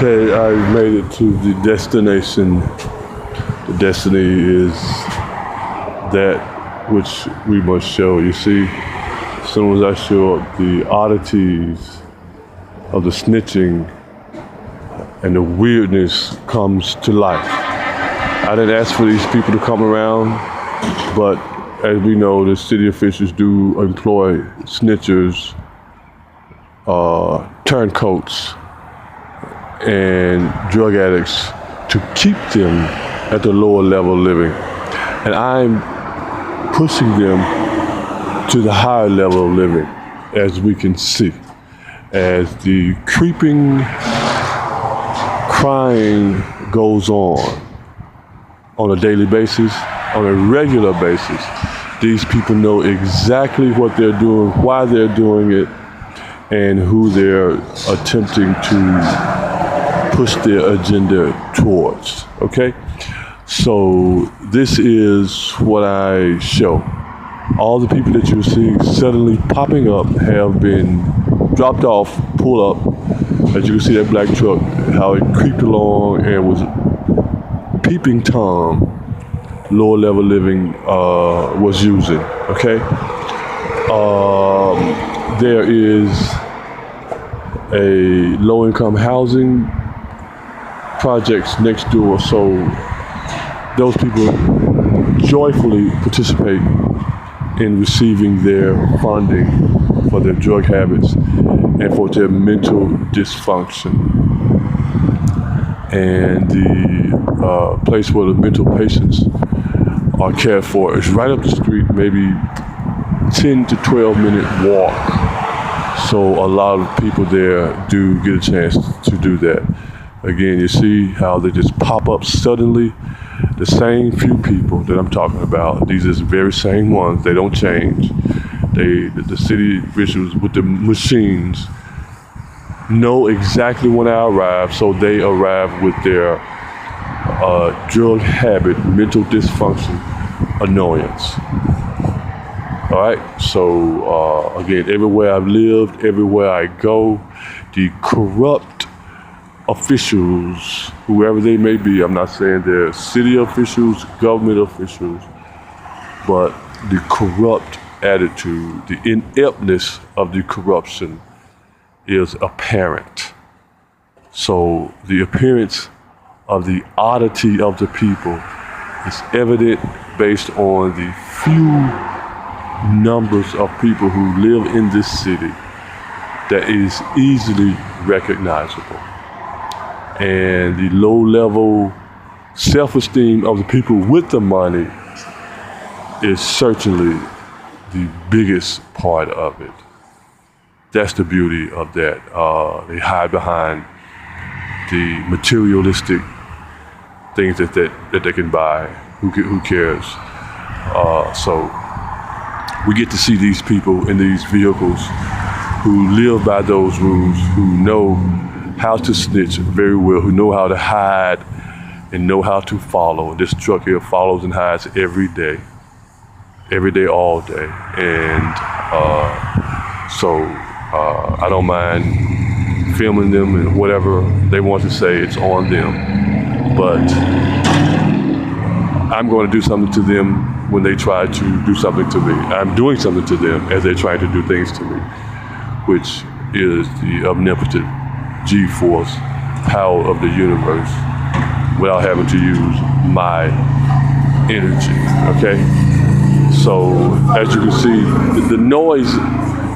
Okay, I made it to the destination. The destiny is that which we must show. You see, as soon as I show up, the oddities of the snitching and the weirdness comes to life. I didn't ask for these people to come around, but as we know, the city officials do employ snitchers, turncoats, and drug addicts to keep them at the lower level living. And I'm pushing them to the higher level of living, as we can see, as the creeping crying goes on a daily basis, on a regular basis. These people know exactly what they're doing, why they're doing it, and who they're attempting to push their agenda towards, okay? So this is what I show. All the people that you're seeing suddenly popping up have been dropped off, pulled up. As you can see that black truck, how it creeped along and was peeping Tom, lower level living, was using, okay? There is a low income housing projects next door, so those people joyfully participate in receiving their funding for their drug habits and for their mental dysfunction. And the place where the mental patients are cared for is right up the street, maybe 10 to 12 minute walk. So a lot of people there do get a chance to do that. Again, you see how they just pop up suddenly. The same few people that I'm talking about, these are the very same ones, they don't change. The city officials with the machines know exactly when I arrive, so they arrive with their drug habit, mental dysfunction, annoyance. All right, so again, everywhere I've lived, everywhere I go, the corrupt officials, whoever they may be, I'm not saying they're city officials, government officials, but the corrupt attitude, the ineptness of the corruption is apparent. So the appearance of the oddity of the people is evident based on the few numbers of people who live in this city that is easily recognizable. And the low-level self-esteem of the people with the money is certainly the biggest part of it. That's the beauty of that. They hide behind the materialistic things that they can buy. Who cares? So we get to see these people in these vehicles who live by those rules, who know how to snitch very well, who know how to hide and know how to follow. This truck here follows and hides every day, all day. And so I don't mind filming them and whatever they want to say, it's on them. But I'm going to do something to them when they try to do something to me. I'm doing something to them as they're trying to do things to me, which is the omnipotent G-force power of the universe without having to use my energy, okay? So as you can see, the noise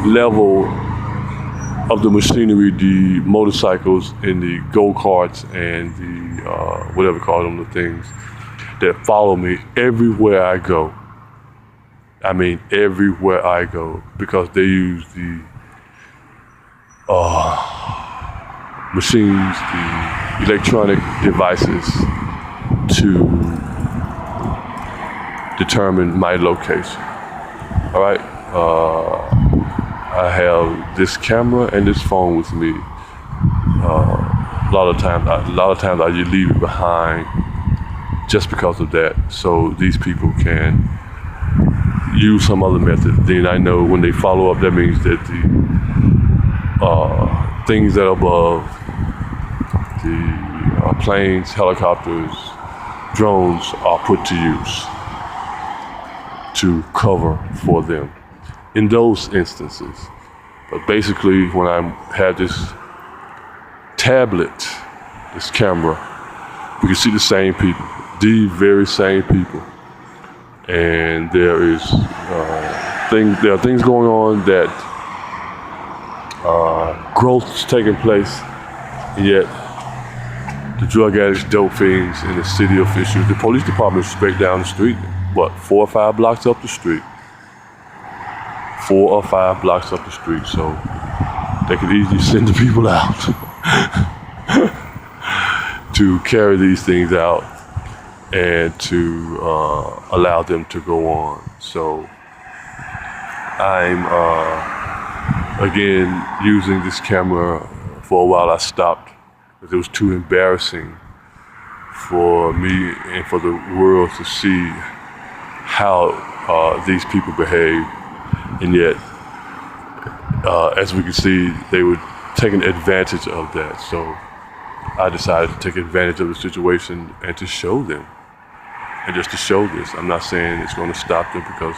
level of the machinery, the motorcycles and the go-karts and the, whatever you call them, the things that follow me everywhere I go. I mean, everywhere I go, because they use the machines, the electronic devices to determine my location. All right, I have this camera and this phone with me. A lot of times I just leave it behind just because of that, so these people can use some other method. Then I know when they follow up, that means that the things that are above, the planes, helicopters, drones are put to use to cover for them in those instances. But basically, when I had this tablet, this camera, we can see the same people, the very same people. And there are things going on that growth is taking place, and yet the drug addicts, dope fiends, and the city officials, the police department is straight down the street, 4 or 5 blocks up the street. 4 or 5 blocks up the street, so they could easily send the people out to carry these things out and to allow them to go on. So I'm again using this camera. For a while I stopped because it was too embarrassing for me and for the world to see how these people behave. And yet, as we can see, they were taking advantage of that. So I decided to take advantage of the situation and to show them. And just to show this, I'm not saying it's going to stop them, because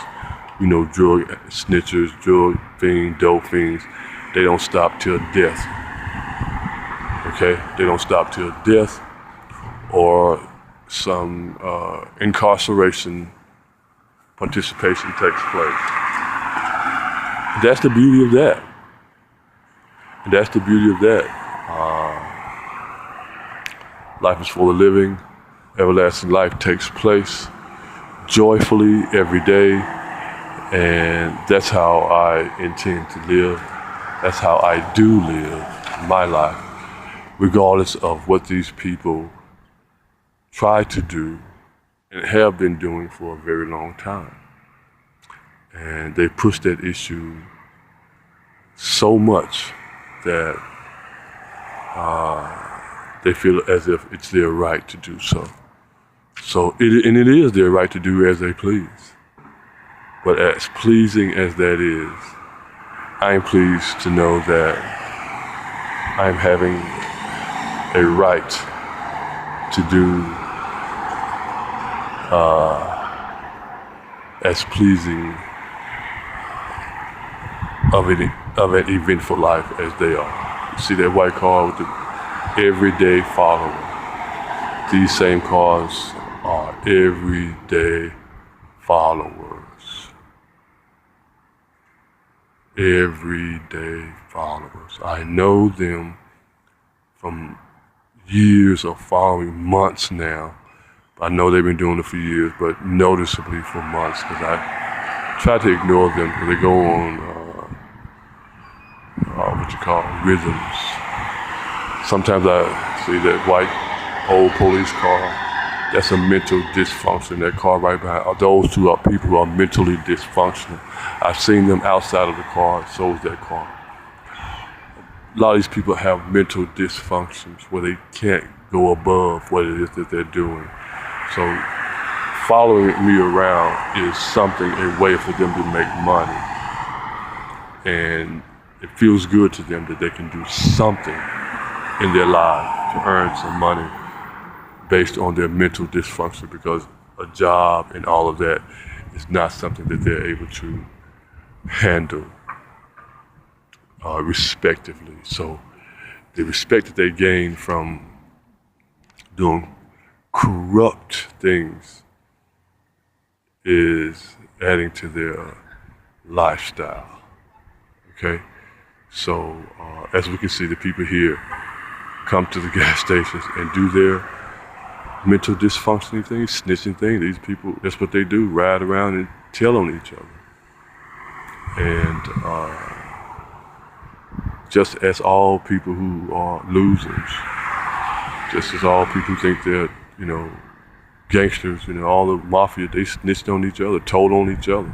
we know drug snitchers, drug fiends, dope fiends, they don't stop till death. Okay? They don't stop till death or some incarceration participation takes place. That's the beauty of that. And that's the beauty of that. Life is for the living. Everlasting life takes place joyfully every day. And that's how I intend to live. That's how I do live my life, regardless of what these people try to do and have been doing for a very long time. And they push that issue so much that they feel as if it's their right to do so. And it is their right to do as they please. But as pleasing as that is, I'm pleased to know that I'm having a right to do as pleasing of an eventful life as they are. You see that white car with the everyday follower? These same cars are everyday followers. Everyday followers. I know them from years of following, months now. I know they've been doing it for years, but noticeably for months, because I try to ignore them because they go on what you call rhythms. Sometimes I see that white old police car. That's a mental dysfunction. That car right behind. Those two are people who are mentally dysfunctional. I've seen them outside of the car. So is that car. A lot of these people have mental dysfunctions where they can't go above what it is that they're doing. So following me around is something, a way for them to make money. And it feels good to them that they can do something in their life to earn some money based on their mental dysfunction, because a job and all of that is not something that they're able to handle respectively. So the respect that they gain from doing corrupt things is adding to their lifestyle. Okay? So as we can see, the people here come to the gas stations and do their mental dysfunctioning things, snitching things. These people, that's what they do, ride around and tell on each other. And just as all people who are losers, just as all people think they're, gangsters, all the mafia, they snitched on each other, told on each other.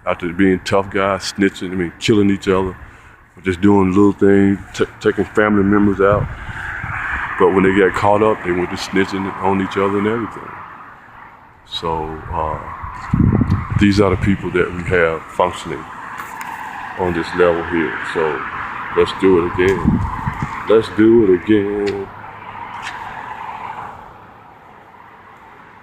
After being tough guys, snitching, killing each other, just doing little things, taking family members out. But when they got caught up, they went to snitching on each other and everything. So these are the people that we have functioning on this level here. So let's do it again. Let's do it again.